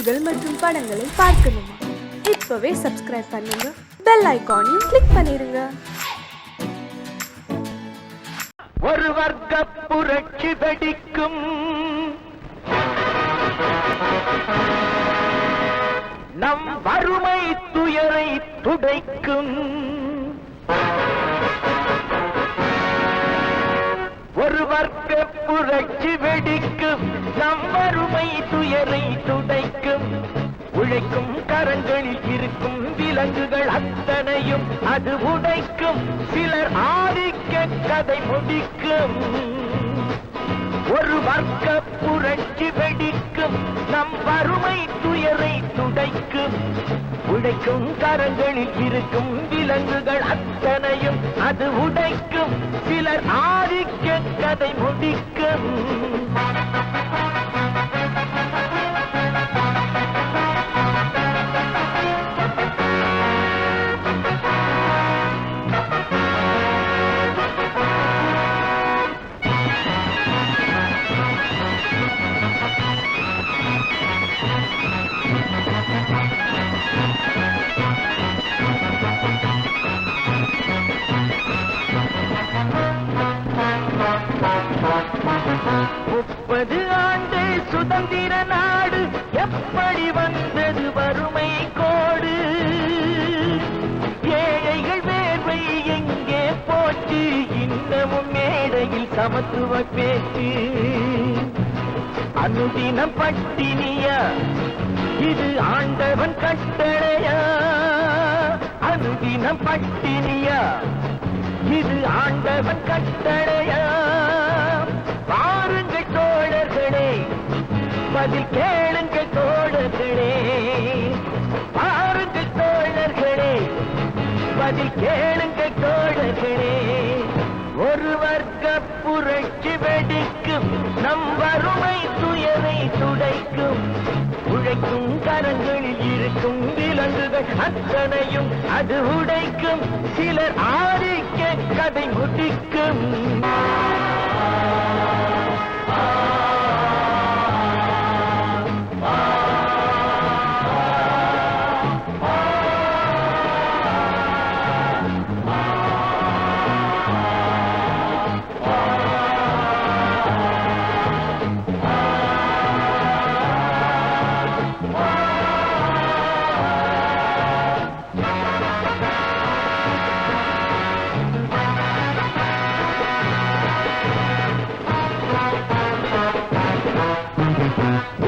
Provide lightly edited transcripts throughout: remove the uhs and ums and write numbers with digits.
செய்திகள் மற்றும் படங்களை பார்க்கணுமா? இப்பவே சப்ஸ்கிரைப் பண்ணுங்க, பெல் ஐகானையும் கிளிக் பண்ணிருங்க. ஒரு வர்க்க புரட்சி வெடிக்கும், நம் வறுமை துயரை துடைக்கும். ஒரு வர்க்க புரட்சி வெடிக்கும், நம் வறுமை துயரை துடைக்கும். உழைக்கும் கரங்களில் இருக்கும் விலங்குகள் அத்தனையும் அது உடைக்கும். சிலர் ஆதிக்க கதை முடிக்கும். ஒரு வர்க்க புரட்சி வெடிக்கும், நம் வறுமை துயரை துடைக்கும். உழைக்கும் கரங்களில் இருக்கும் விலங்குகள் அத்தனையும் அது உடைக்கும். சிலர் ஆதிக்க கதை முடிக்கும். முப்பது ஆண்டு சுதந்திர நாடு எப்படி வந்தது வறுமை கோடு? ஏழைகள் வேர்வை எங்கே போச்சு? இன்னமும் மேடையில் சமத்துவ பேச்சு. அனுதினம் பட்டினியா, இது ஆண்டவன் கட்டளையா? அனுதினம் பட்டினியா, இது ஆண்டவன் கட்டளையா? பாருங்கள் தோழர்களே, பதில் கேளுங்கள் தோழர்களே. பாருங்கள் தோழர்களே, பதில் கேளுங்கள் தோழர்களே. ஒரு வர்க்க புரட்சி வெடிக்கும், நம் வறுமை துயரை துடைக்கும். உழைக்கும் கரங்களில் இருக்கும் விலங்குகள் அத்தனையும் அது உடைக்கும். சிலர் ஆதிக்க கதை முடிக்கும்.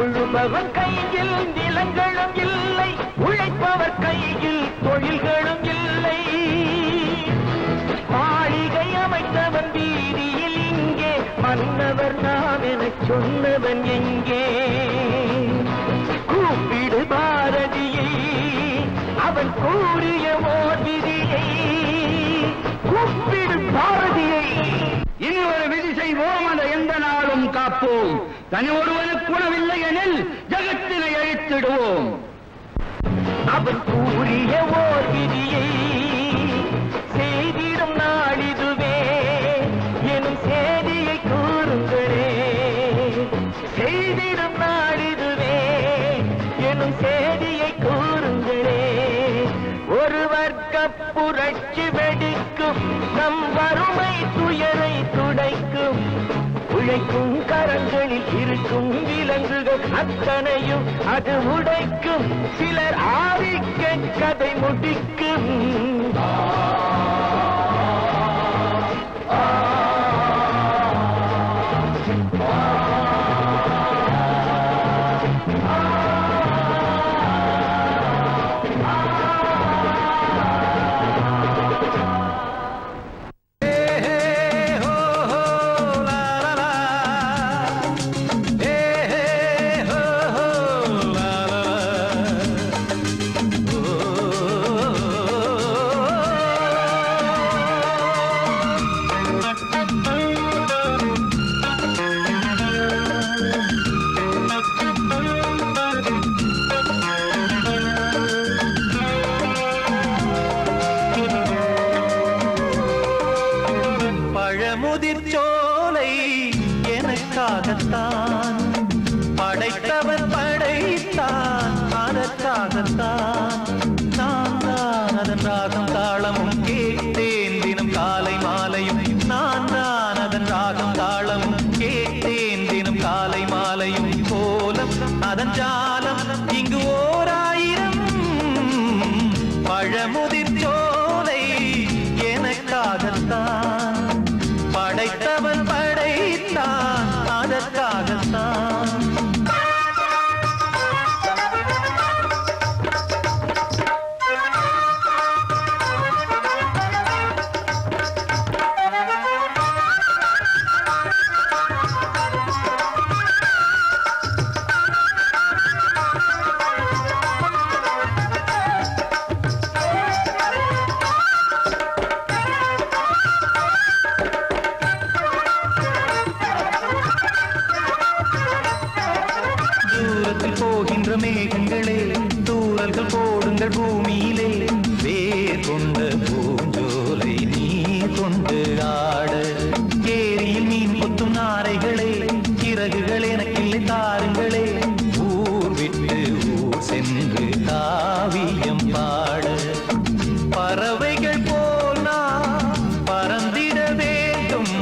உழுபவன் கையில் நிலங்களும் இல்லை, உழைப்பவர் கையில் தொழில்களும் இல்லை. மாளிகை அமைத்தவன் வீதியில் இங்கே, மன்னவர் நாம் என சொன்னவன் எங்கே? கூப்பிடு பாரதியை, அவன் கூறிய ஓர் விதியை. கூப்பிடு பாரதியை. இனி ஒரு விதி செய்வோம், அதை எந்த நாளும் காப்போம். தனி ஒருவனுக்கு உணவில்லை எனில் ஜகத்தினை அழித்திடுவோம். அவன் கூறிய ஓர் விதியை செய்திடும் நாளிதுவே எனும் செய்தியை கூறுங்களே. செய்திடும் நாளிதுவே எனும் செய்தியை கூறுங்களே. ஒரு வர்க்க புரட்சி வெடிக்கும், நம் வறுமை துயரை துடைக்கும். உழைக்கும் கரங்களில் இருக்கும் விலங்குகள் அத்தனையும் அது உடைக்கும். சிலர் ஆதிக்க கதை முடிக்கும். அதன் ஜாலம் இங்கு ஓராயிரம் பழமுதிர் சோலை எனக்காகத்தான் படைத்தவன் படைத்தான் அதற்காகத்தான் போகின்ற மேகங்களே தூரல்கள் போடுங்கள் பூமியிலே வேர் கொண்ட பூஞ்சோலை நீ கொண்டு ஆட ஏரியில் மீன் கொத்தும் நாரைகளே இறகுகள் எனக்கில்லை தாருங்களே ஊர் விட்டு ஊர் சென்று காவியம் பாட பறவைகள் போல் நான் பறந்திட வேண்டும்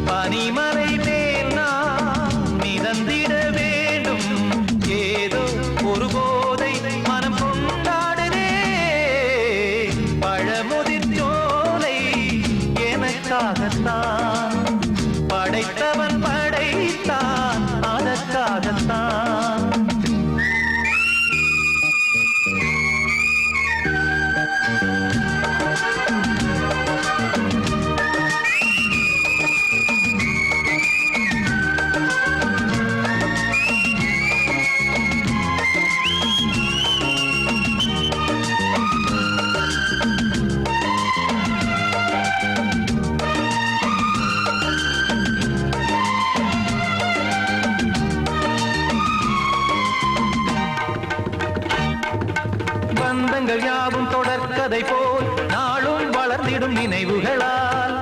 பனிமலை மேல் நான் மிதந்திட வேண்டும் ஏதோ ஒரு போதை மனம் கொண்டாடுதே பழமுதிர் சோலை எனக்காகத்தான் படைத்தவன் படைத்தான் அதற்காகத்தான் பந்தங்கள் யாவும் தொடர்கதை போல் நாளும் வளர்ந்திடும் நினைவுகளால்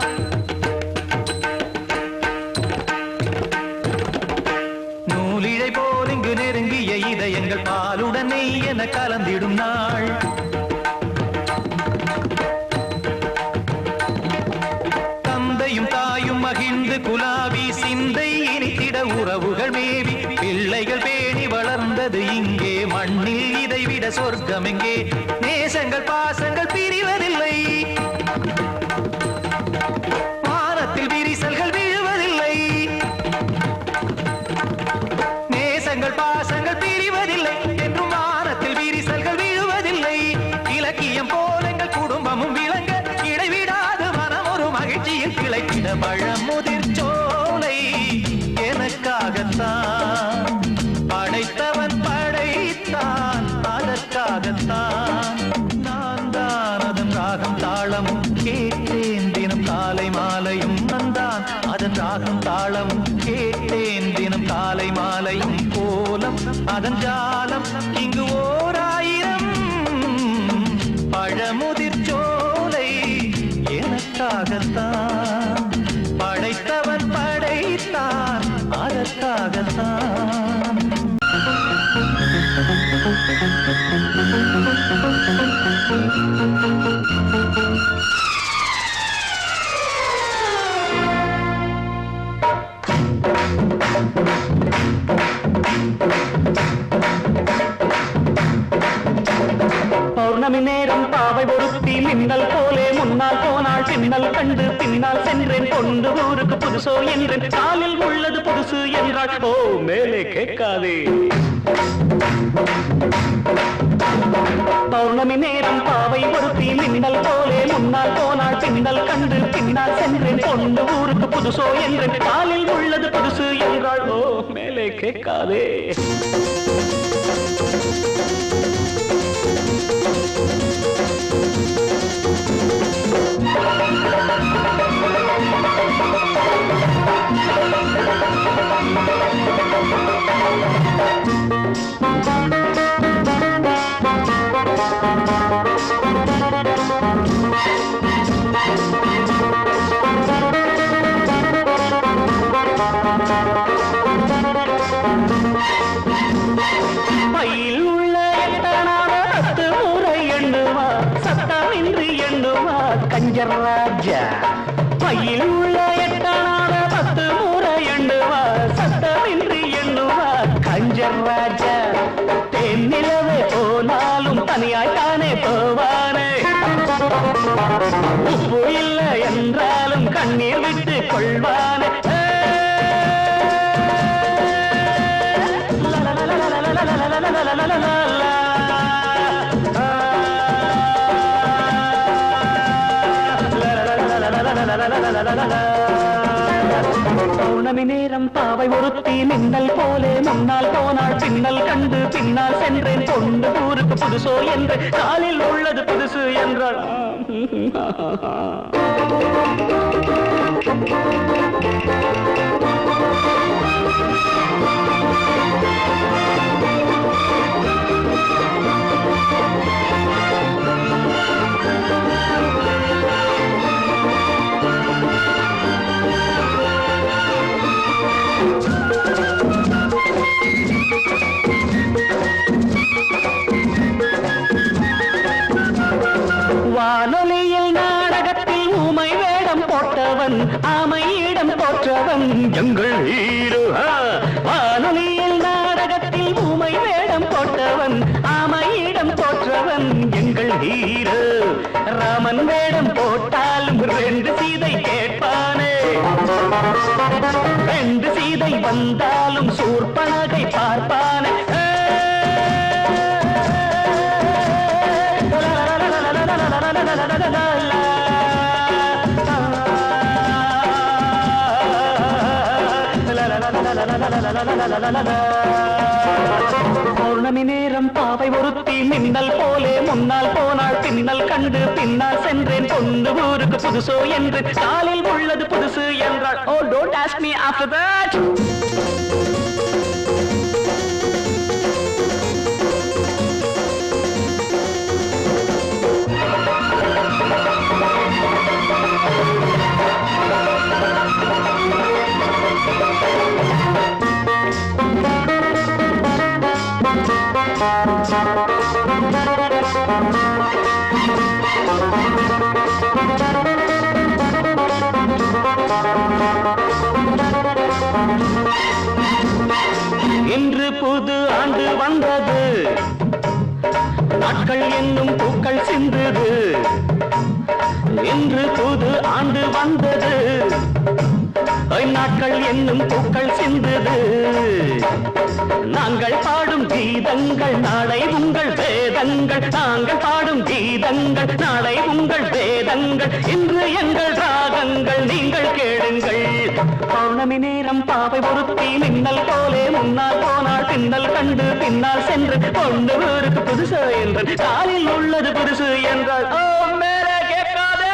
நூலிழை போல் இங்கு நெருங்கிய இதயங்கள் பாலுடன் நெய் என கலந்திடும் நாள் தந்தையும் தாயும் மகிழ்ந்து குலாவி சிந்தை இனித்திட உறவுகள் மேவி பிள்ளைகள் பேணி வளர்ந்தது இங்கே மண்ணில் இதைவிட சொர்க்கம் எங்கே நேசங்கள் பாசங்கள் பிரிவதில்லை வானத்தில் விரிசல்கள் விழுவதில்லை நேசங்கள் பாசங்கள் பிரிவதில்லை என்றும் வானத்தில் விரிசல்கள் விழுவதில்லை இலக்கியம் போல எங்கள் குடும்பமும் விளங்க இடைவிடாது மனம் ஒரு மகிழ்ச்சியில் கிளைக்கிட பழமுதிர் சோலை எனக்காகத்தான் படைத்தவன் படைத்தான் அதற்காகத்தான் நான் தான் அதன் ராகம் தாளமும் கேட்டேன் தினம் காலை மாலையும் நந்தான் அதன் ராகம் தாளமும் கேட்டேன் தினம் காலை மாலையும் கோலம் அதன் ஜாலம் இங்கு ஓராயிரம் பழமுதிர் சோலை எனக்காகத்தான் படைத்தவன் படைத்தான் அதற்காகத்தான் பௌர்ணமி நேரம் பாவை ஒருத்தி மின்னல் போலே முன்னால் போனாள் பின்னல் கண்டு பின்னால் சென்றேன் கொண்டு ஊருக்கு புதுசோ என்றேன் காலில் உள்ளது புதுசு என்றாள் ஓ மேலே கேட்காதே பௌர்ணமி நேரம் பாவை ஒருத்தி மின்னல் போலே முன்னால் போனாள் பின்னல் கண்டு பின்னால் சென்றேன் கொண்டு ஊருக்கு புதுசோ என்றேன் காலில் உள்ளது புதுசு என்றாள் ஓ மேலே கேட்காதே பையில் உள்ள எட்டனான 10 முறை எண்ணுவார் சத்தமின்றி எண்ணுவார் கஞ்சர் ராஜா பையில் உள்ள எட்டனான 10 முறை எண்ணுவார் சத்தமின்றி எண்ணுவார் கஞ்சர் ராஜா பௌர்ணமி நேரம் பாவை ஒருத்தி மின்னல் போலே முன்னால் போனாள் பின்னல் கண்டு பின்னால் சென்றேன் பொண்டு ஊருக்கு புதுசோ என்று காலில் உள்ளது புதுசு என்றாள். வானொலியில் நாடகத்தில் ஊமை வேடம் போட்டவன் ஆமையிடம் போற்றவன் எங்கள் ஹீரோ. வானொலியில் நாடகத்தில் ஊமை வேடம் போட்டவன் ஆமையிடம் போற்றவன் எங்கள் ஹீரோ. ராமன் வேடம் போட்டாலும் 2 சீதை கேட்பானே, 2 சீதை வந்தாலும் சூர்பனகை பார்ப்பானே. பௌர்ணமி நேரம் பாவை ஒருத்தி மின்னல் போலே முன்னால் போனாள் பின்னல் கண்டு பின்னால் சென்றேன் பொண்டு ஊருக்கு புதுசோ என்று காலில் உள்ளது புதுசு என்றாள். Oh, don't ask me after that. இன்று புது ஆண்டு வந்தது, நாட்கள் என்னும் பூக்கள் சிந்துது. இன்று புது ஆண்டு வந்தது, நாட்கள் என்னும் பூக்கள் சிந்துது. நாங்கள் பாடும் கீதங்கள் நாளை உங்கள் வேதங்கள், நாங்கள் பாடும் கீதங்கள் நாளை உங்கள் வேதங்கள், இன்று எங்கள் ராகங்கள் நீங்கள் கேளுங்கள். பௌர்ணமி நேரம் பாவை ஒருத்தி மின்னல் போலே முன்னால் போனாள் பின்னல் கண்டு பின்னால் சென்று பொண்டு ஊருக்கு புதுசு என்று காலில் உள்ளது புதுசு என்றாள். ஓ மேலே கேட்காதே.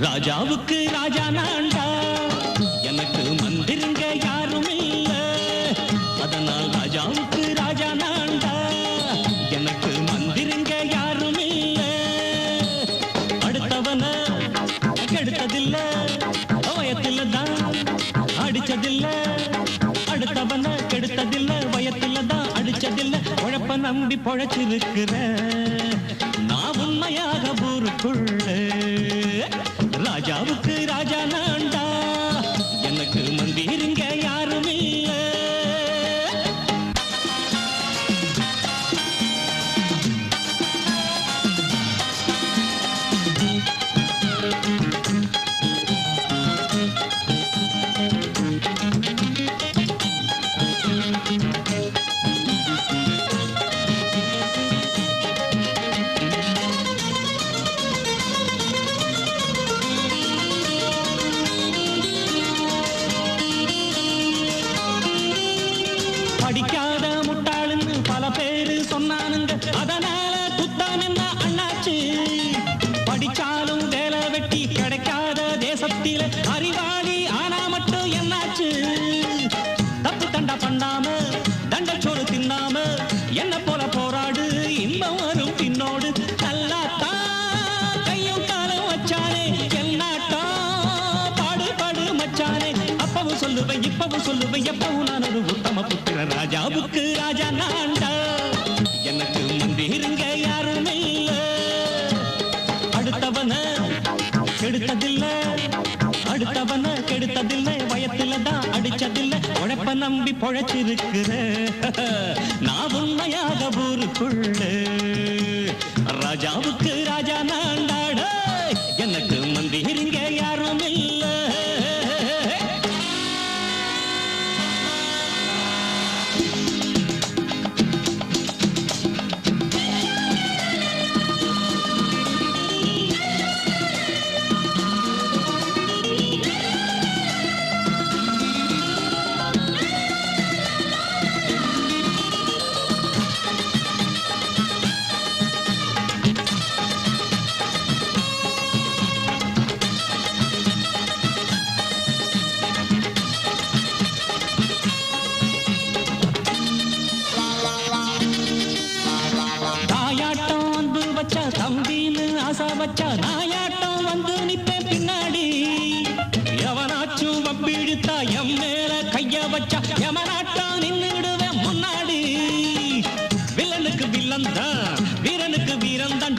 ராஜாவுக்கு ராஜா நான்டா, எனக்கு மந்திருங்க யாரும் இல்ல. அதனால் ராஜாவுக்கு ராஜா நான்டா, எனக்கு மந்திருங்க யாரும் இல்ல. அடுத்தவன கெடுத்ததில்ல, வயத்தில தான் அடிச்சதில்ல. அடுத்தவன கெடுத்ததில்ல, வயத்தில தான் அடிச்சதில்ல. உழைப்ப நம்பி பொழைச்சிருக்கிற நான் உண்மையாக ஊருக்குள்ள. ராஜாவுக்கு ராஜா நான்டா, எனக்கு மந்திருங்க யாரும் இல்ல. படிக்காத முட்டாளுன்னு பல பேரு சொன்னானுங்க, அதனால குத்தம் என்ன அண்ணாச்சு. படிச்சாலும் வேலை வெட்டி கிடைக்காத தேசத்தில அறிவாளி ஆனா மட்டும் என்னாச்சு. தப்பு தண்டா பண்ணாம தண்டச்சோறு தின்னாம என்ன போல போற போராடு இன்பம் வரும் பின்னோடு நல்லாத்தா கையும் காலம் வச்சானே என்னாட்டா பாடு பாடு மச்சானே அப்பவும் சொல்லுவேன் இப்பவும் சொல்லுவேன் எப்பவும் நான் ஒரு உத்தம புத்திர ராஜாவுக்கு ராஜா நான்டா எனக்கு மந்திருங்க யாரும் இல்ல அடுத்தவன கெடுத்ததில்லை அடுத்தவன கெடுத்ததில்லை வயத்துல தான் அடிச்சதில்லை உழைப்ப நம்பி பொழைச்சிருக்கிற நான் உண்மையாக ஊருக்குள்ள ராஜாவுக்கு ராஜா நான்டாட எனக்கு மந்திரிங்க யாரும் இல்ல தம்பின்னு ஆசா வச்சா நாயாட்டம் வந்து நிப்பேன் பின்னாடி எவனாச்சும் வப்பிழுத்தா எம் மேல கைய வச்சா எவனாட்டம் நின்னுடுவேன் முன்னாடி வில்லனுக்கு வில்லன் தான் வீரனுக்கு வீரன் தான்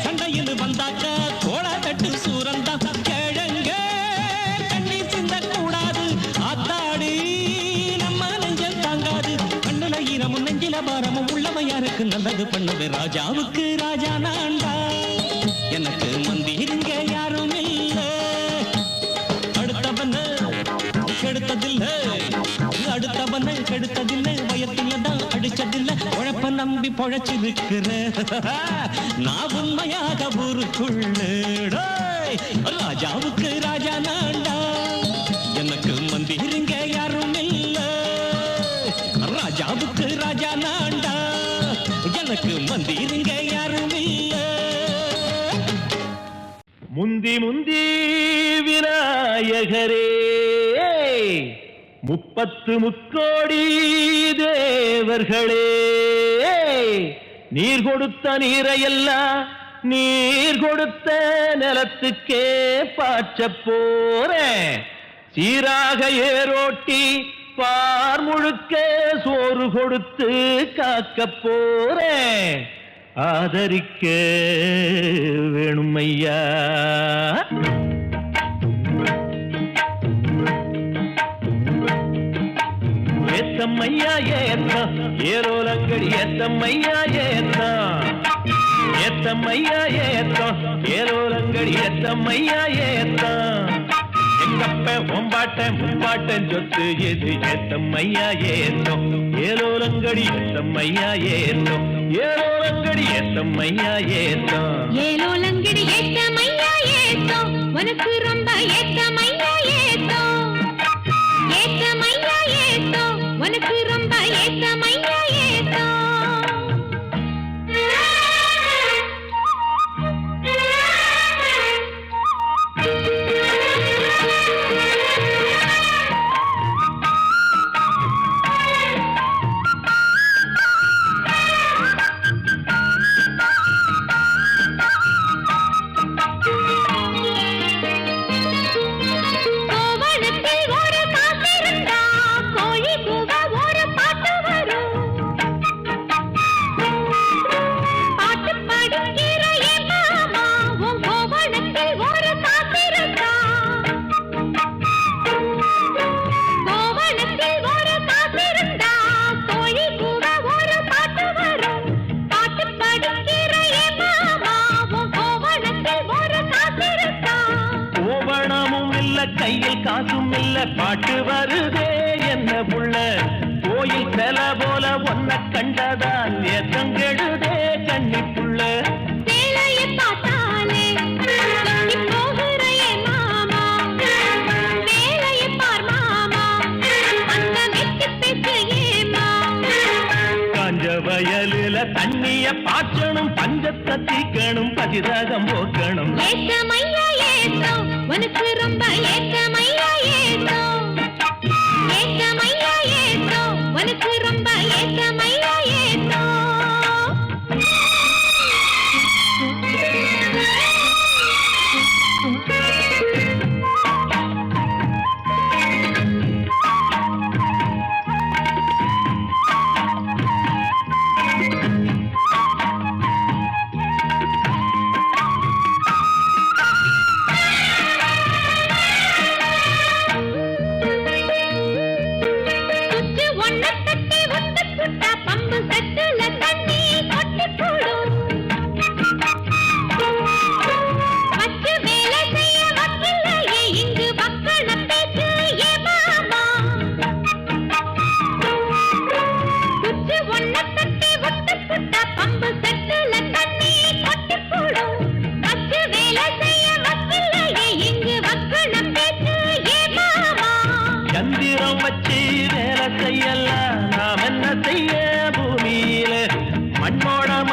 சண்டையில் வந்தாக்க கோடா தட்டு சூரன் தான் கிழங்க கண்ணி சிந்த கூடாது ஆத்தாடி நம்ம நெஞ்சல் தாங்காது கண்ணுல ஈரமும் நெஞ்சில பாரமும் உள்ளவன் யாருக்கு நல்லது பண்ணுவே ராஜாவுக்கு ராஜா நான்டா எனக்கு மந்திருங்க யாரும் இல்ல அடுத்தவன கெடுத்ததில்லை அடுத்தவன கெடுத்ததில்லை வயத்துல தான் அடிச்சதில்லை உழைப்ப நம்பி பொழைச்சிருக்கிற நான் உண்மையாக ஊருக்குள்ள ராஜாவுக்கு ராஜா நான்டா எனக்கு மந்திருங்க யாரும் இல்ல ராஜாவுக்கு ராஜா நான்டா எனக்கு மந்திருங்க யாரும் இல்ல முந்தி முந்தி விநாயகரே முப்பத்து முக்கோடி தேவர்களே நீர் கொடுத்த நீரையெல்லாம் நீர் கொடுத்த நிலத்துக்கே பாய்ச்ச போறேன் சீராக ஏரோட்டி பார் முழுக்க சோறு கொடுத்து காக்க போறேன் ஆதரிக்க வேணும் ஐயா ஏத்தம்மையா ஏத்தம் ஏரோலங்கடி ஏத்தம்மையா ஏத்தம் ஏத்தம்மையா ஏத்தம் ஏரோலங்கடி ஏத்தம்மையா ஏத்தம் எங்கப்ப ஒம்பாட்ட முப்பாட்டன் சொத்து எது ஏத்தம்மையா ஏத்தம் ஏலோலங்கடி ஏத்தம்மையா ஏத்தம் ஏலோலங்கடி ஏத்தம்மையா ஏத்தம் ஏலோலங்கடி ஏத்தம்மையா ஏத்தம் உனக்கு ரொம்ப ஏத்தம்மையா ஏத்தம் ஏத்தம்மையா ஏத்தம் உனக்கு ரொம்ப ஏத்தம்மையா ஏத்தம் கையில் காசும் இல்ல பாட்டு வருதே என்ன புள்ள கோயில் செல போல ஒன்ன கண்டதான் ஏத்தம் கெடுதே கண்ணி புள்ள சேலையை பார்த்தாலே போகிறே மாமா வேலையை பார் மாமா அந்த வெட்டி பேசுமா காஞ்ச வயலுல தண்ணிய பாய்ச்சணும் பஞ்சத்தை தீக்கணும் பதிராகம் போக்கணும் ஏத்தமையா ஏத்தம் உனக்கு ரொம்ப ஏத்தமையா ஏத்தம் ஏத்தமையா ஏத்தம் உனக்கு ரொம்ப ஏத்தமையா ஏத்தம்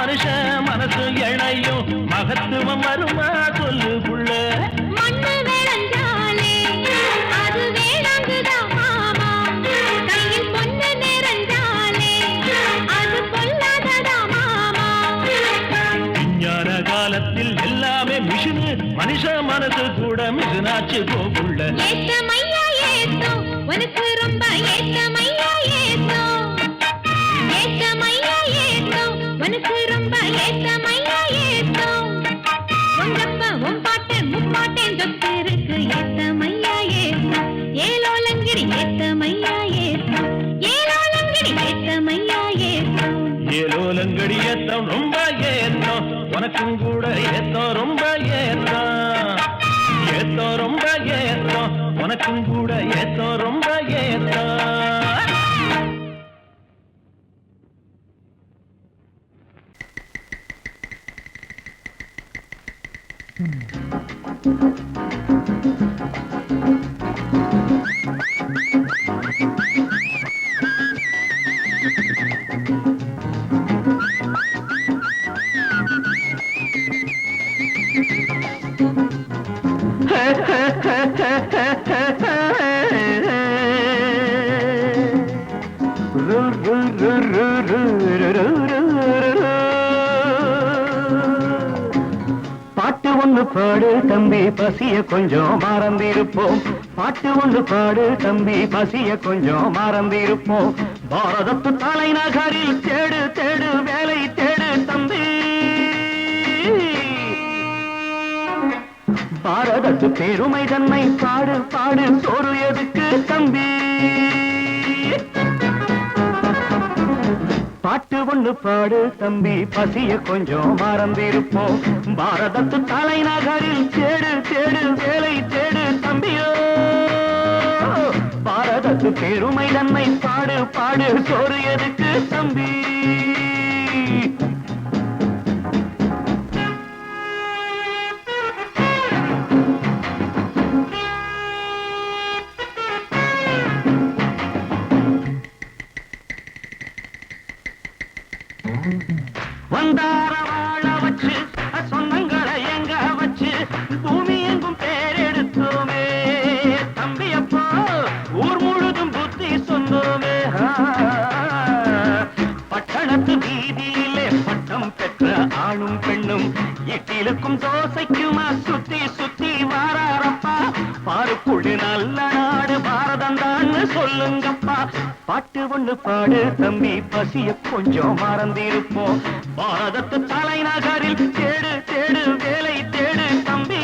மனுஷன் மனசு இணையும் மகத்துவம் வருமா சொல்லு புள்ள மண்ணு விளைஞ்சாலே அது வேளாங்குதான் மாமா. கையில் பொண்ணு நிறைஞ்சாலே அது பொல்லாததா மாமா. விஞ்ஞான காலத்தில் எல்லாமே மிஷினு மனுஷ மனசு கூட மிஷினாச்சு போகுள்ள ஏத்தமையா ஏத்தோ உனக்கு ரொம்ப ஏத்தமையா ஏத்தோ. ஏத்தமையா ஏத்தோ உனக்கு ரொம்ப ஏத்தமையா ஏத்தோ. உங்கப்ப உன் பாட்டு முப்பாட்டேன் சொத்து இருக்கு ஏத்தமையா ஏத்தோ. ஏலோலங்கிரி ஏத்தமையா ஏத்தோ. ஏலோலங்கிரி ஏத்தமையா ஏத்தோ. ஏலோலங்கடி ஏத்தம் ரொம்ப ஏத்தம் உனக்கும் கூட ஏத்தம் ரொம்ப ஏத்தம் ஏத்தம் ரொம்ப ஏத்தம் உனக்கும் கூட ஏத்தம் ரொம்ப ஏத்தம் பாட்டு ஒண்ணு பாடு தம்பி பசிய கொஞ்சம் மறந்திருப்போம் பாட்டு ஒண்ணு பாடு தம்பி பசிய கொஞ்சம் மறந்திருப்போம் பாரதத்து தலைநகரில் தேடு தேடு வேலை தேடு தம்பி பாரதத்து பெருமை தன்னை பாடு பாடு சோறு எதுக்கு தம்பி பாட்டு ஒண்ணு பாடு தம்பி பசிய கொஞ்சம் மறந்திருப்போம் பாரதத்து தலைநகரில் தேடு தேடு வேலை தேடு தம்பியோ பாரதத்து பெருமை தன்னை பாடு பாடு சோறு எதுக்கு தம்பி வந்தார வாழ வச்சு சொந்தங்களை எங்க வச்சு பூமி எங்கும் பேரெடுத்தோமே தம்பியப்போ ஊர் முழுதும் புத்தி சொன்னோமே பட்டணத்து வீதியிலே பட்டம் பெற்ற ஆணும் பெண்ணும் இட்டிலுக்கும் தோசைக்குமா சுத்தி சுத்தி வாராரப்பா பாருக்குள்ளு நல்ல நாடு பாரதம் தான் சொல்லுங்கப்பா பாட்டு ஒண்ணு பாடு தம்பி பசிய கொஞ்சம் மறந்திருப்போம் பாரதத்து தலைநகரில் தேடு தேடு வேலை தேடு தம்பி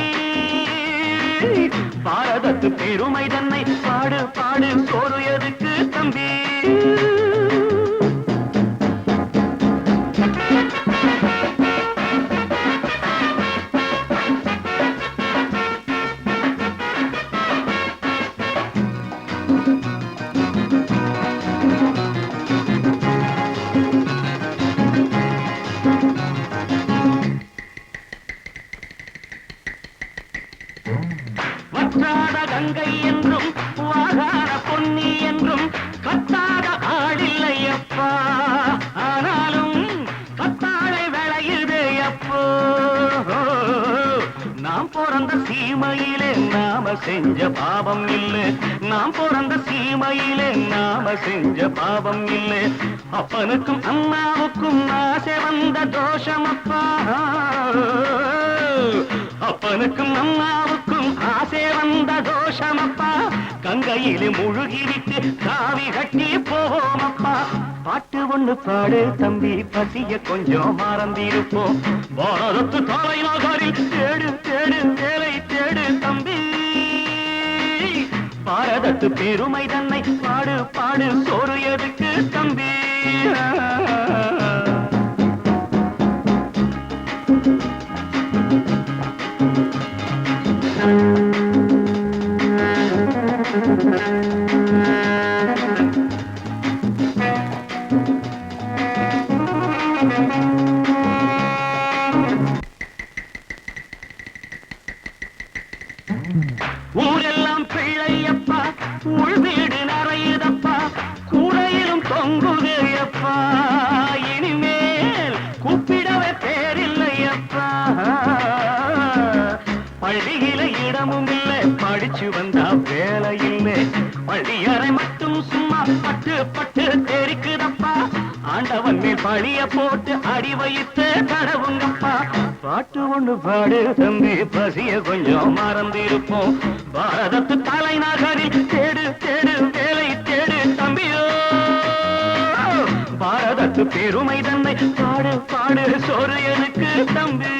பாரதத்து பெருமை தன்னை பாடு பாடு சோறு எதுக்கு தம்பி வற்றாத கங்கை என்றும் வாகார பொன்னி என்றும் கத்தாத ஆடில்லை அப்பா ஆனாலும் கத்தாழை விளையுது அப்போ நாம் பிறந்த சீமையிலே நாம செஞ்ச பாவம் இல்லை நாம் பிறந்த சீமையிலே நாம செஞ்ச பாவம் இல்லை அப்பனுக்கும் அம்மாவுக்கும் ஆசை வந்த தோஷம் அப்பா அப்பனுக்கும் அம்மாவுக்கும் ஆசை வந்த தோஷமப்பா கங்கையிலே முழுகிவிட்டு காவி கட்டி போவோமப்பா பாட்டு ஒண்ணு பாடு தம்பி பசிய கொஞ்சம் மறந்திருப்போம் பாரதத்து தலைநகரில் தேடு தேடு வேலை தேடு தம்பி பாரதத்து பெருமை தன்னை பாடு பாடு சோறு எதுக்கு தம்பி ஊரெல்லாம் பிள்ளையப்பா உள் வீடு நிறையுதப்பா கூரையிலும் தொங்குகையப்பா இனிமேல் கூப்பிட கல்வியில இடமும் இல்லை, படிச்சு வந்தா வேலை இல்லை. பள்ளியறை மட்டும் சும்மா பட்டு பட்டு தெரிக்குதப்பா. ஆண்டவன் மேல் பழிய போட்டு அடி வைத்து கடவுங்கப்பா. பாட்டு ஒண்ணு பாடு தம்பி, பசிய கொஞ்சம் மறந்திருப்போம். பாரதத்து தலைநகரில் தேடு தேடு வேலை தேடு தம்பியோ. பாரதத்து பெருமை தன்னை பாடு பாடு, சோறு எதுக்கு தம்பி?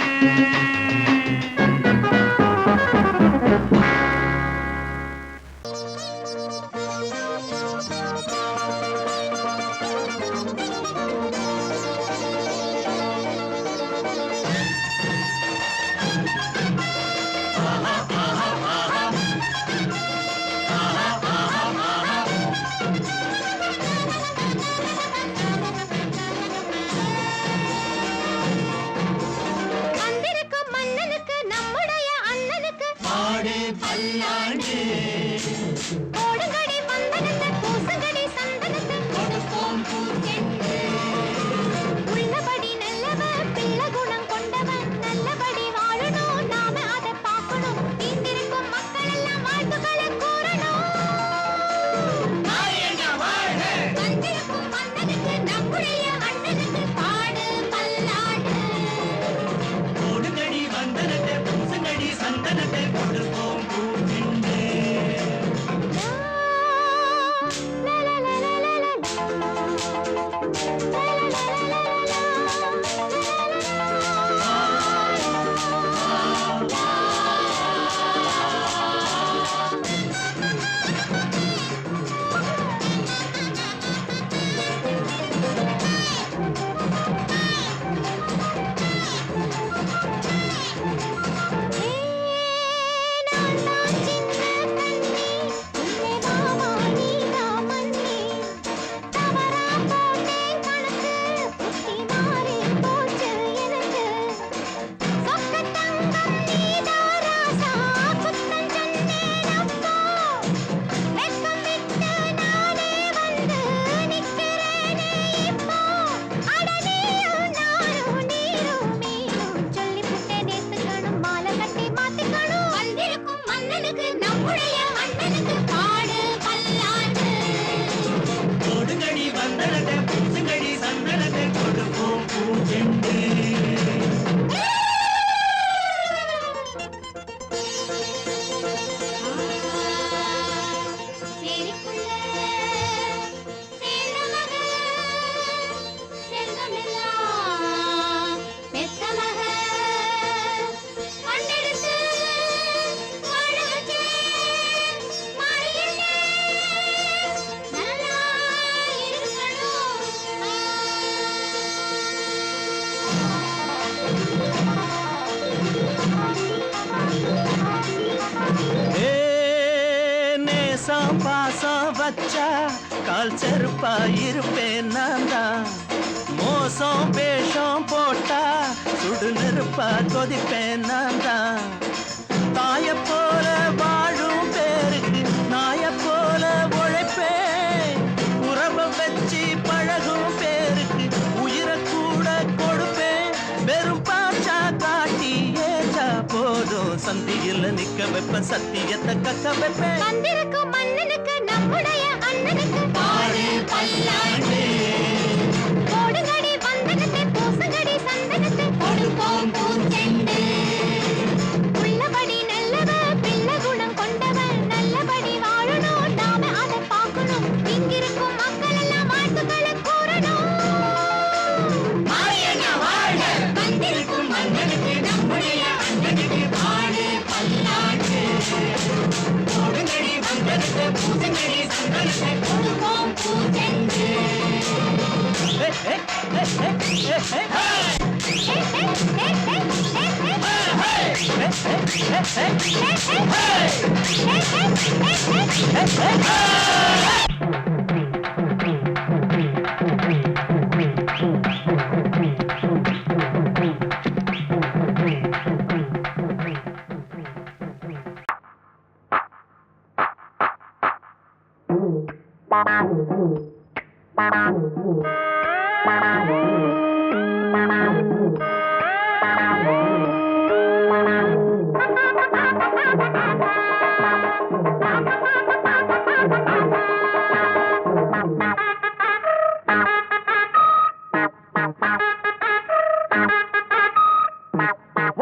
பாசம் வச்சா கால் செருப்பா இருப்பேன் நான் தான். மோசம் வேஷம் போட்டா சுடு நெருப்பா கொதிப்பேன் நான் தான். தாய போல வாழும் பேருக்கு நாய போல உழைப்பேன். உறவை வச்சு பழகும் பேருக்கு உயிரை கூட கொடுப்பேன். வெறும் பாச்சா காட்டி ஏச்சா போதும், சந்தியில் நிக்க வைப்பேன், சத்தியத்தை கக்க வைப்பேன். வந்திருக்கும் மன்னனுக்கு நம்முடைய அண்ணனுக்கு பாடு பல்லாண்டு. போடுங்கடி வந்தனத்தை, பூசுங்கடி சந்தனத்தை, கொடுப்போம் பூச்செண்டு. உள்ளபடி நல்லவ, பிள்ளை குணம் கொண்டவன், நல்லபடி வாழணும், நாம அதை பார்க்கணும். இங்கிருக்கும் மக்கள் எல்லாம் வாழ்த்துக்களை கூறணும். வந்திருக்கும் மன்னனுக்கு நம்முடைய அண்ணனுக்கு பாடு பல்லாண்டு. கொடுங்கடி வந்தனத்தை, பூசுங்கடி சந்தனத்தை, கொடுப்போம் பூச்செண்டு.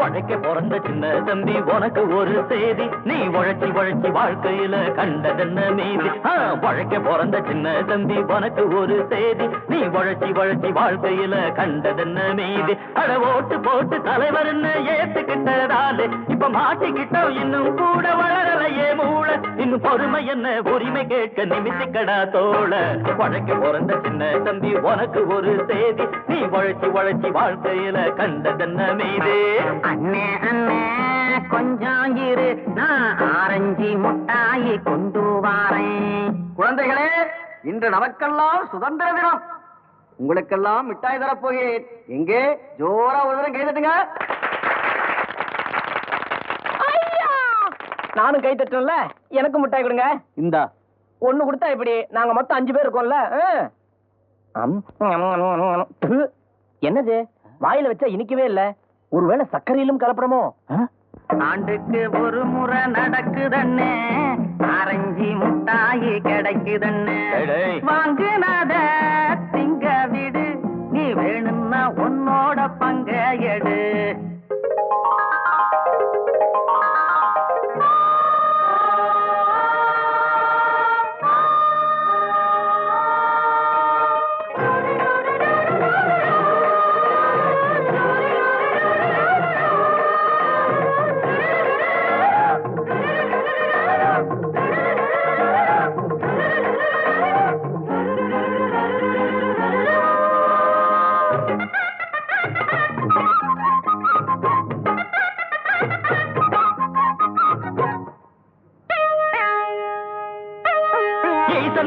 உழைக்க பிறந்த சின்ன தம்பி உனக்கு ஒரு செய்தி, நீ உழைச்சி உழைச்சி வாழ்க்கையில கண்டதென்ன மீதி. உழைக்க பிறந்த சின்ன தம்பி உனக்கு ஒரு செய்தி, நீ உழைச்சி உழைச்சி வாழ்க்கையில கண்டதென்ன மீதி. அட ஓட்டு போட்டு தலைவர்னு ஏத்துக்கிட்டதாலே இப்ப மாட்டிக்கிட்டோம், இன்னும் கூட வளரலையே மூளை. இன்னும் பொறுமை என்ன உரிமை கேட்க நிமித்திக்கடா தோள. உழைக்க பிறந்த சின்ன தம்பி உனக்கு ஒரு செய்தி, நீ உழைச்சி உழைச்சி வாழ்க்கையில கண்டதென்ன மீதி. அண்ணே அண்ணே கொஞ்சம் இரு, நான் ஆரஞ்சு முட்டாயி கொண்டு வாரேன். குழந்தைகளே, இன்று நமக்கெல்லாம் சுதந்திர தினம். உங்களுக்கெல்லாம் மிட்டாய் தரப்போகிறேன். எங்கே ஜோரா ஒரு தரம் கை தட்டுங்க. நானும் கை தட்டுல, எனக்கு மிட்டாய் கொடுங்க. இந்தா ஒண்ணு கொடுத்தா இப்படி நாங்க மொத்தம் 5 பேர் இருக்கோம்ல. என்னது வாயில வச்சா இனிக்கவே இல்ல, ஒருவேளை சர்க்கரையிலும் கலப்படமோ? ஆண்டுக்கு ஒரு முறை நடக்குதண்ணே, ஆரஞ்சு முட்டாயி கிடைக்குதண்ணே. வாங்குனத திங்க விடு, நீ வேணும்னா உன்னோட பங்க எடு.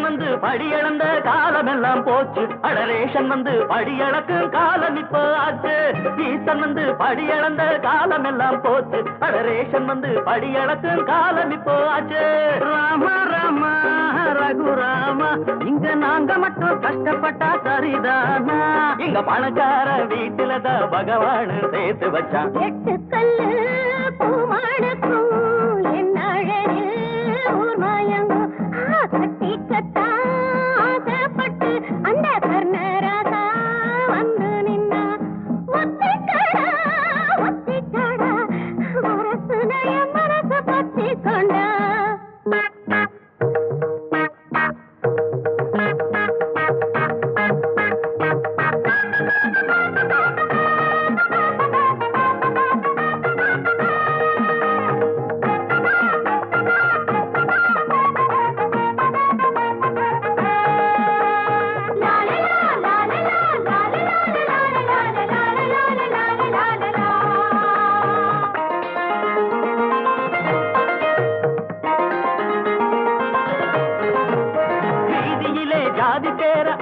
வந்து படியளந்த காலம் எல்லாம் போச்சு, அடரேஷன் வந்து படியளக்கும் காலம் இப்போ ஆச்சு. ஈசன் வந்து படியளந்த காலம் எல்லாம் போச்சு, அடரேஷன் வந்து படியளக்கும் காலம் இப்போ ஆச்சு. ராம ராம ரகுராமா, இங்க நாங்க மட்டும் கஷ்டப்பட்டா சரிதானா? இங்க பணக்கார வீட்டுலதான் பகவான் சேர்த்து வச்சான். 8 கல்லு பூமானுக்கும் என்ன அழகு ஊர் மாயங்கோ கட்டி கட்டா ஆசைப்பட்டு அந்த கர்ணராசா வந்து நின்னா. ஒத்திக்கடா ஒத்திக்கடா மனசுடைய மனசு பத்தி கொண்டா.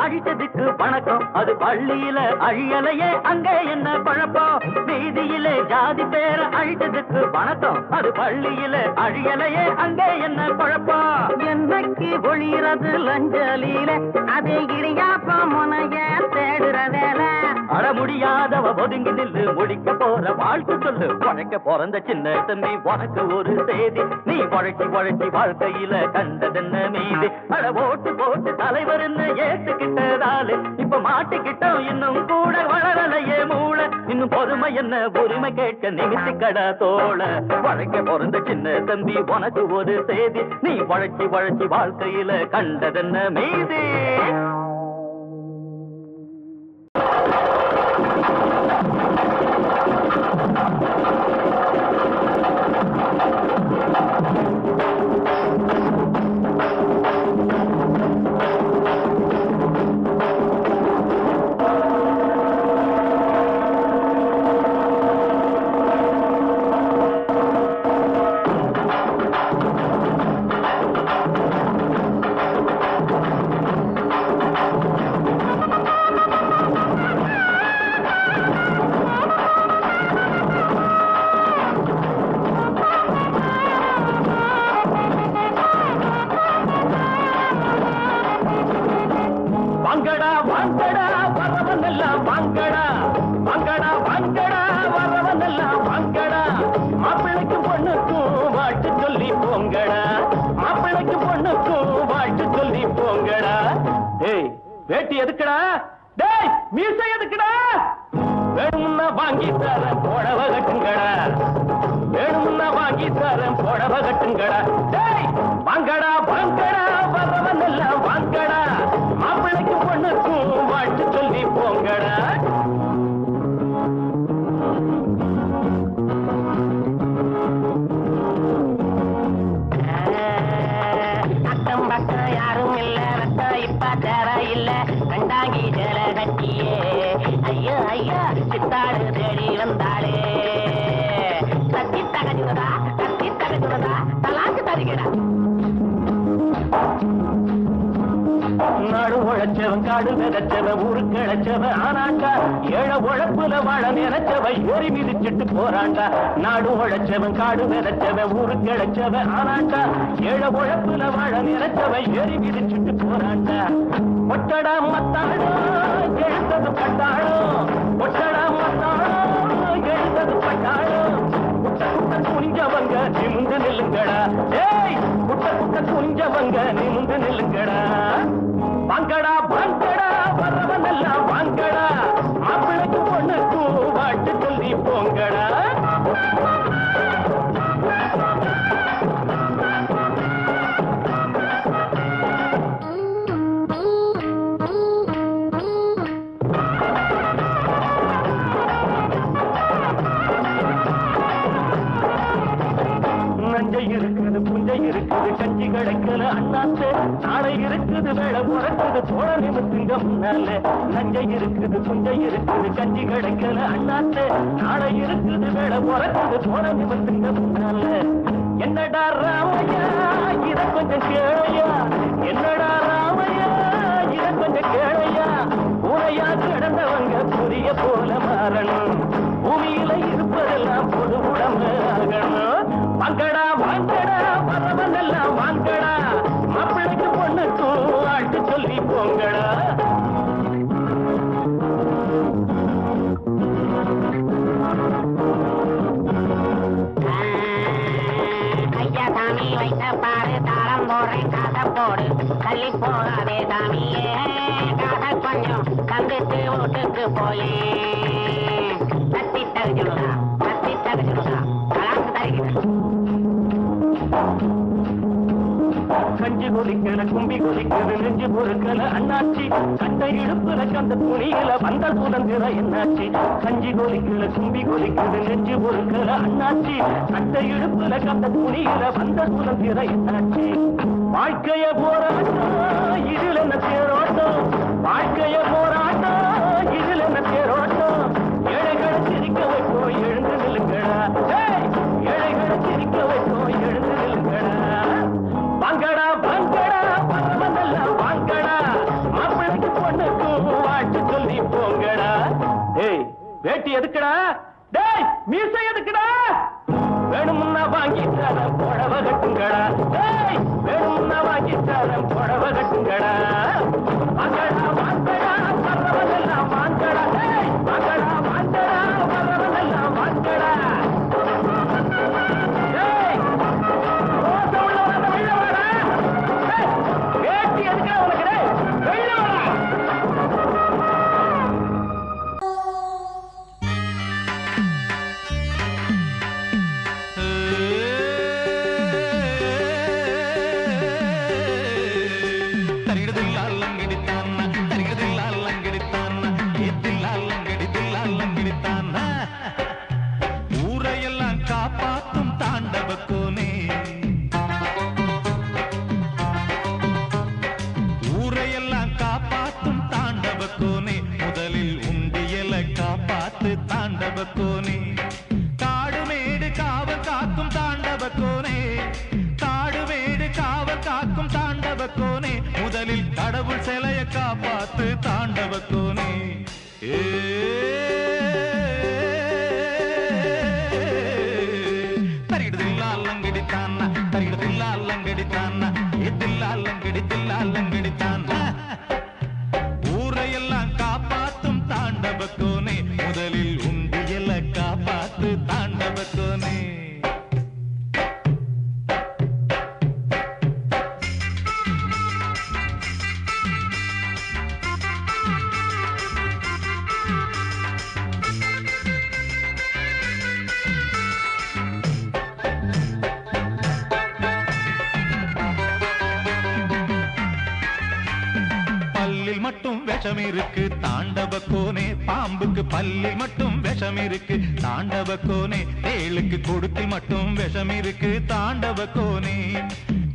அழிச்சதுக்கு வணக்கம், அது பள்ளியில அழியலையே அங்க என்ன குழப்பம். வீதியிலே ஜாதி பேர அழிச்சதுக்கு வணக்கம், அது பள்ளியில அழியலையே அங்க என்ன குழப்பம். என்னைக்கு ஒளிறது லஞ்சலியில அதே இடியாப்ப முனைய தேடுற வேலை. அற முடியாதவ ஒதுங்கி நில்லு, முடிக்க போற வாழ்க்கை சொல்லு. உழைக்க பிறந்த சின்ன தம்பி உனக்கு ஒரு செய்தி, நீ உழைச்சி உழைச்சி வாழ்க்கையில கண்டதென்ன மீதி. அட ஓட்டு போட்டு தலைவர்னு ஏத்துக்கிட்டதாலே இப்ப மாட்டிக்கிட்டோம், இன்னும் கூட வளரலையே மூளை. இன்னும் பொறுமை என்ன உரிமை கேட்க நிமித்திக்கடா தோள. உழைக்க பிறந்த சின்ன தம்பி உனக்கு ஒரு செய்தி, நீ உழைச்சி உழைச்சி வாழ்க்கையில கண்டதென்ன மீதி. வாங்கடா வாங்கடா வரவனெல்லாம் வாங்கடா, வாங்கடா வாங்கடா வரவனெல்லாம் வாங்கடா. மாப்பிள்ளைக்கு பொண்ணுக்கும் வாழ்த்து சொல்லி போங்கடா, மாப்பிள்ளைக்கு பொண்ணுக்கும் வாழ்த்து சொல்லி போங்கடா. டேய் வேட்டி எதுக்குடா, டேய் மீசை எதுக்குடா? வேணும்னா வாங்கி தரேன் புடவ கட்டுங்கடா வேணும்னா வாங்கி தரேன் புடவ கட்டுங்கடா டேய் வாங்கடா வாங்கடா வரவன் எல்லாம் வாங்கடா மாப்பிள்ளைக்கு பொண்ணுக்கும் வாழ்த்து சொல்லி போங்கடா அக்கம் பக்கம் யாரும் இல்ல ரத்தம் இப்ப தேவை இல்ல கண்டாங்கி சேல கட்டியே ஐயோ ஐயோ சித்தாடு தேடி வந்தாளே தத்தி தகஜுவதா தலாக்கு தருகிறா நாடு உழைச்சவன் காடு விதைச்சவன் ஊருக்கு இழைச்சவன் ஆனாண்டா ஏழை உழைப்புல வாழ நினைச்சவன் ஏறி மிதிச்சிட்டு போறாண்டா நாடு உழைச்சவன் காடு விதைச்சவன் ஊருக்கு இழைச்சவன் ஆனாண்டா ஏழை உழைப்புல வாழ நினைச்சவன் ஏறி மிதிச்சிட்டு போறாண்டா ஒட்டடா மத்தாடோ எழுந்தது பட்டாளோ ஒட்டடா மத்தாடோ எழுந்தது பட்டாளோ குட்ட குட்ட குனிஞ்சவங்க நிமிந்து நில்லுங்கடா ஏய் குட்ட குட்ட குனிஞ்சவங்க நிமிந்து நில்லுங்கடா வாங்கடா வாங்கடா வரவன் எல்லாம் வாங்கடா மாப்பிள்ளைக்கு பொண்ணுக்கும் வாட்டு சொல்லி போங்கடா நஞ்சை இருக்குது புஞ்சை இருக்குது கஞ்சி கிடைக்கல அண்ணாத்து நாளை இருக்குது வேலை பிறக்குது தோழ நிமித்துங்க முன்னால நஞ்சை இருக்குது புஞ்சை இருக்குது கஞ்சி கிடைக்கல அண்ணாத்து நாளை இருக்குது வேலை பிறக்குது தோழ நிமித்துங்க முன்னால என்னடா ராமையா இத கொஞ்சம் கேளையா என்னடா ராமையா இத கொஞ்சம் கேளையா உரையா கிடந்தவங்க புரிய போல மாறணும் பூமியில இருப்பதெல்லாம் பொது உடம்பு ஆகணும் வாங்கடா வாங்கடா வரவன் எல்லாம் வாங்கடா மாப்பிள்ளைக்கு பொண்ணுக்கும் ஆட்டு சொல்லி போங்கடா ஐயா சாமி வைத்த பாரு தாளம் போடுறேன் காசை போடு தள்ளி போகாதே சாமியே காசை கொஞ்சம் தந்துட்டு வீட்டுக்கு போயே தத்தி தகுச்சுடுதா கலாக்கு தருகிறேன் கஞ்சி கொதிக்கல கும்பி கொதிக்கல நெஞ்சு பொறுக்கல அண்ணாச்சி சட்டை இடுப்புல கந்த துணியில வந்த சுதந்திரம் என்னாச்சு கஞ்சி கொதிக்கல கும்பி கொதிக்கல நெஞ்சு பொறுக்கல அண்ணாச்சி சட்டை இடுப்புல கந்த துணியில வந்த சுதந்திரம் என்னாச்சு வாழ்க்கைய போராட்டம் இதில் என்ன தேரோட்டம் வாழ்க்கைய போராட்டம் இதில் என்ன தேரோட்டம் ஏழைகளை சிரிக்க வைப்போம் எழுந்து நில்லுங்கடா ஏழைகளை சிரிக்க வைப்போம் எழுந்து நில்லுங்கடா வாங்கடா வாங்கடா வரவனெல்லாம் வாங்கடா மாப்பிள்ளைக்கு பொண்ணுக்கும் வாழ்த்து சொல்லி போங்கடா டேய் வேட்டி எதுக்குடா டேய் மீசை எதுக்குடா வேணும்னா வாங்கி தரேன் புடவ கட்டுங்கடா டேய் வேணும்னா வாங்கி தரேன் புடவ கட்டுங்கடா வாங்கடா வாங்கடா வரவனெல்லாம் வாங்கடா டேய் வாங்கடா வாங்கடா வரவனெல்லாம் வாங்கடா வேட்டி எதுக்குடா உனக்கு வெளில வாடா ஊரையெல்லாம் காப்பாத்தும் தாண்டவ கோனே ஊரையெல்லாம் காப்பாத்தும் தாண்டவ கோனே முதலில் உண்டியல காப்பாத்து தாண்டவ கோனே காடு மேடு காவல் காக்கும் தாண்டவ கோனே காடு மேடு காவல் காக்கும் தாண்டவ கோனே முதலில் கடவுள் சிலைய காப்பாத்து தாண்டவ கோனே தரிகிடுதில்லாலங்கடித்தான்னா தரிகிடுதில்லாலங்கடித்தான்னா எதில்லாலங்கடித்தில்லாலங்கடித்தான்னா ஊரையெல்லாம் காப்பாத்தும் தாண்டவ கோனே முதலில் உண்டியல காப்பாத்து தாண்டவ கோனே விஷம் இருக்கு தாண்டவக்கோனே, பாம்புக்கு பல்லில் மட்டும் விஷம் இருக்கு தாண்டவக்கோனே, தேளுக்கு கொடுத்தில் மட்டும் விஷம் இருக்கு தாண்டவக்கோனே,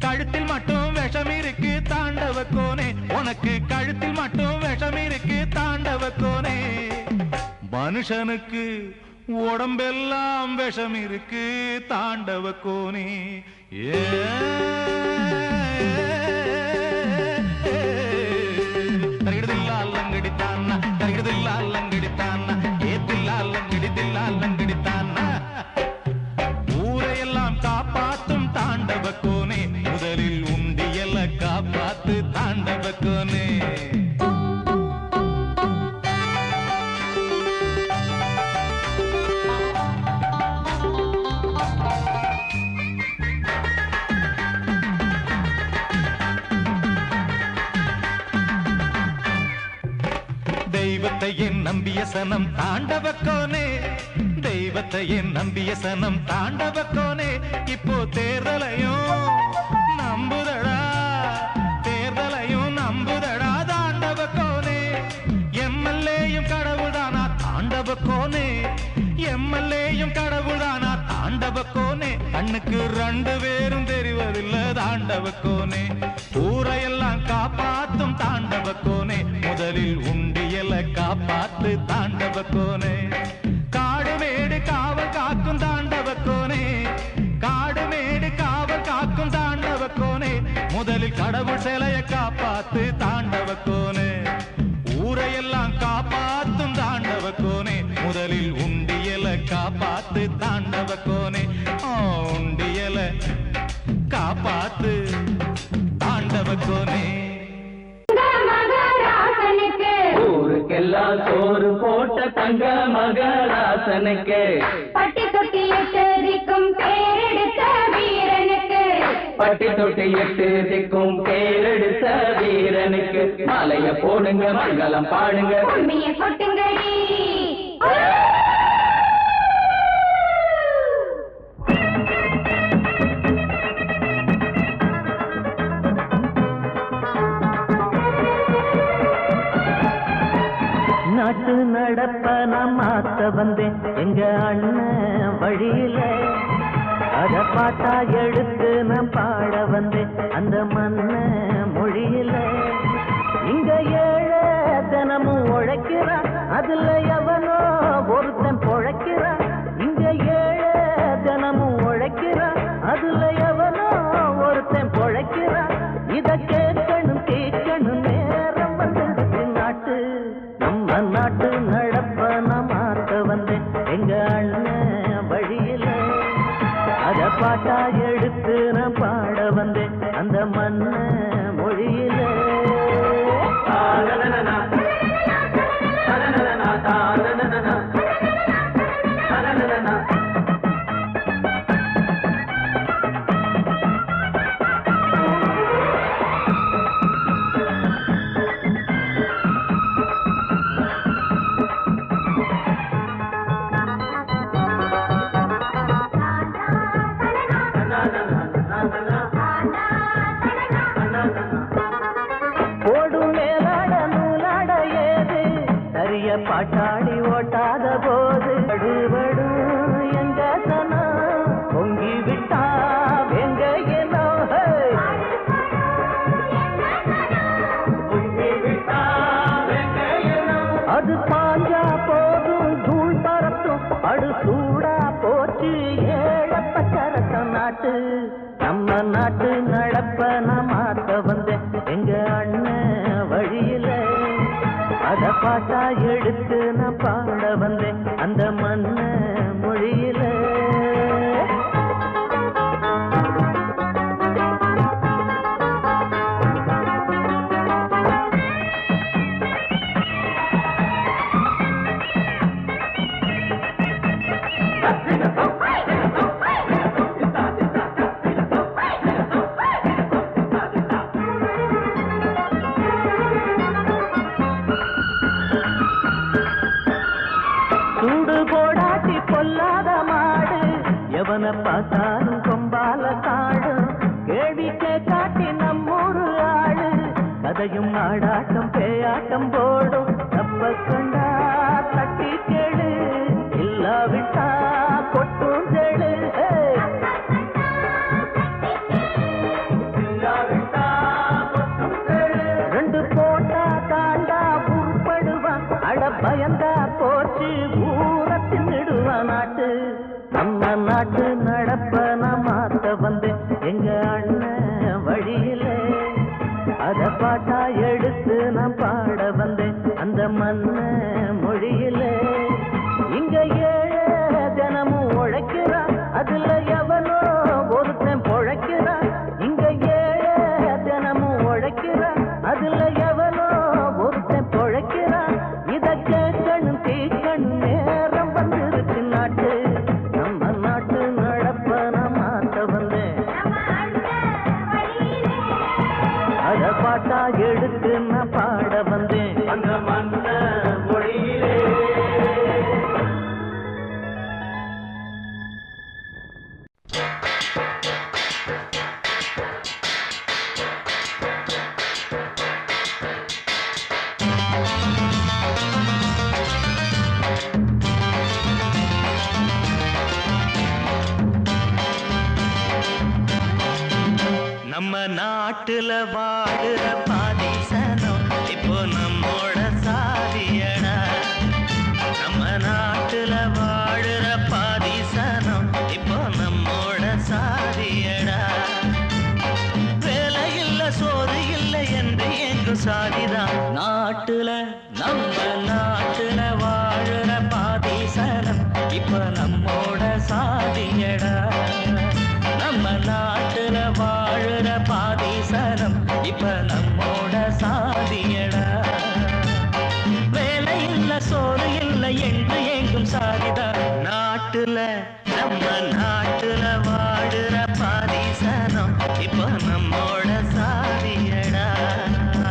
கழுத்தில் மட்டும் விஷம் இருக்கு தாண்டவக்கோனே, உனக்கு கழுத்தில் மட்டும் விஷம் இருக்கு தாண்டவக்கோனே. மனுஷனுக்கு உடம்பெல்லாம் விஷம் இருக்கு தாண்டவக்கோனே. தரகிடுதில்லாலங்கடித்தான்னா தரகிடுதில்லாலங்கடித்தான்னா ஏத்தில்லாலங்கடித்தில்லாலங்கடித்தான்னா ஊரையெல்லாம் காப்பாத்தும் தாண்டவக்கோனே, முதலில் உண்டியல காப்பாத்து தாண்டவக்கோனே. தெய்வத்தையே நம்பிய சனம் தாண்டவக்கோனே, தெய்வத்தையே நம்பிய சனம் தாண்டவக்கோனே, இப்போ தேர்தலையும் நம்புதடா, தேர்தலையும் நம்புதடா தாண்டவக்கோனே. எம்எல்ஏயும் கடவுள்தானா தாண்டவக்கோனே, எம்எல்ஏயும் கடவுள்தானா தாண்டவக்கோனே, கண்ணுக்கு 2 பேரும் தெரிவதில்லை தாண்டவக்கோனே. ஊரையெல்லாம் காப்பாத்தும் தாண்டவக்கோனே, முதலில் உண்டியல காப்பாத்து தாண்டவக்கோனே. காடு மேடு காவல் காக்கும் தாண்டவக்கோனே, காடு மேடு காவல் காக்கும் தாண்டவக்கோனே, முதலில் கடவுள் சிலைய காப்பாத்து தாண்டவக்கோனே. ஊரையெல்லாம் காப்பாத்தும் தாண்டவக்கோனே, முதலில் உண்டியல காப்பாத்து தாண்டவக்கோனே. உண்டியல காப்பாத்து தாண்டவக்கோனே. ஊருக்கெல்லாம் சோறு போட்ட தங்க மகராசனுக்கு, பட்டி தொட்டி எட்டரிக்கும் பேரெடுத்த வீரனுக்கு, பட்டி தொட்டி 8 திக்கும் பேரெடுத்த வீரனுக்கு, மாலைய போடுங்க மங்களம் பாடுங்க உண்மைய கொட்டுங்கடி. நாட்டு நடப்ப நான் மாத்த வந்தேன் எங்க அண்ணன் வழியில, அத பாட்டா எடுத்து நான் பாட வந்தேன் அந்த மண்ண மொழியில. இங்க ஏழை தினமும் உழைக்கிறான், அதுல எவனோ ஒருத்தன் பொழைக்கிறான். இங்க ஏழை தினமும் உழைக்கிறான், அதுல எவனோ ஒருத்தன் பொழைக்கிறான். இத கேட்கணும் கேட்கணும் நேரம் வந்துடுச்சு. நாட்டு நம்ம நாட்டு நடப்ப நான் மாத்த வந்தேன் எங்க அண்ணன் வழியில, அத பாட்டா எடுத்து நான் பாட வந்தேன் அந்த மண்ண மொழியில. பாட்டாடி ஓட்டாத போது அடுபடு எங்க சனம் பொங்கி விட்டா எங்க ஏனோ அது பாஞ்சா போதும் தூள் பறத்தும் அடு சூடா போச்சு ஏழப்பச்சரசம். நாட்டு நம்ம நாட்டு நடப்ப நான் மாத்த வந்தேன் எங்க அண்ணன் வழியில, அத பாட்டா எடுத்து நான் பாட வந்தேன் அந்த மண்ண மொழியில. சூடு போடாட்டி பொல்லாத மாடு எவன பார்த்தாலும் கொம்பால காடு, கேள்வி காட்டி நம்மூரு ஆடு கதையும் ஆடாட்டம் பேயாட்டம் சத்தம் போடும் தப்ப கண்டா தட்டி கேளு இல்லாவிட்டா கொட்டும் செழு ரெண்டு போட்டா தாண்டா உருப்படுவான் அட பயந்தா போச்சு ஊர தின்னுடுவான் நாட்டு நம்ம நாட்டு நடப்ப நான் மாத்த வந்தேன் எங்க அண்ணன் வழியில அத பாட்டா எடுத்து நான் பாட வந்தேன் அந்த மண்ண மொழியில இங்க ஏழை தினமும் உழைக்கிறான் அதுல எவனோ ஒருத்தன் பொழைக்கிறான் இங்க ஏழை தினமும் உழைக்கிறான் அதுல எவனோ ஒருத்தன் பொழைக்கிறான் இத கேட்கணும் தீக்கணும் நேரம் வந்துருச்சு நாட்டு நம்ம நாட்டு நடப்ப நான் மாத்த வந்தேன் அத பாட்டா எடுத்து நான் பாட வந்தேன் அந்த மண்ண மொழியிலே நம்ம நாட்டுல வாழுற பாதிசனம் இப்போ நம்மோட சாதியடா நம்ம நாட்டுல வாழுற பாதிசனம் இப்போ நம்மோட சாதியடா வேலை இல்ல சோறு இல்லை என்று எங்கும் சாதிதான் நாட்டுல நம்ம நாட்டுல வாழுற பாதிசனம் இப்போ நம்மோட சாதியடா நம்ம நாட்டுல வாழுற பாதிசனம் இப்ப நம்மோட சாதியடா வேலை இல்ல சோறு இல்லை என்று எங்கும் சாதிதான் நாட்டுல நம்ம நாட்டு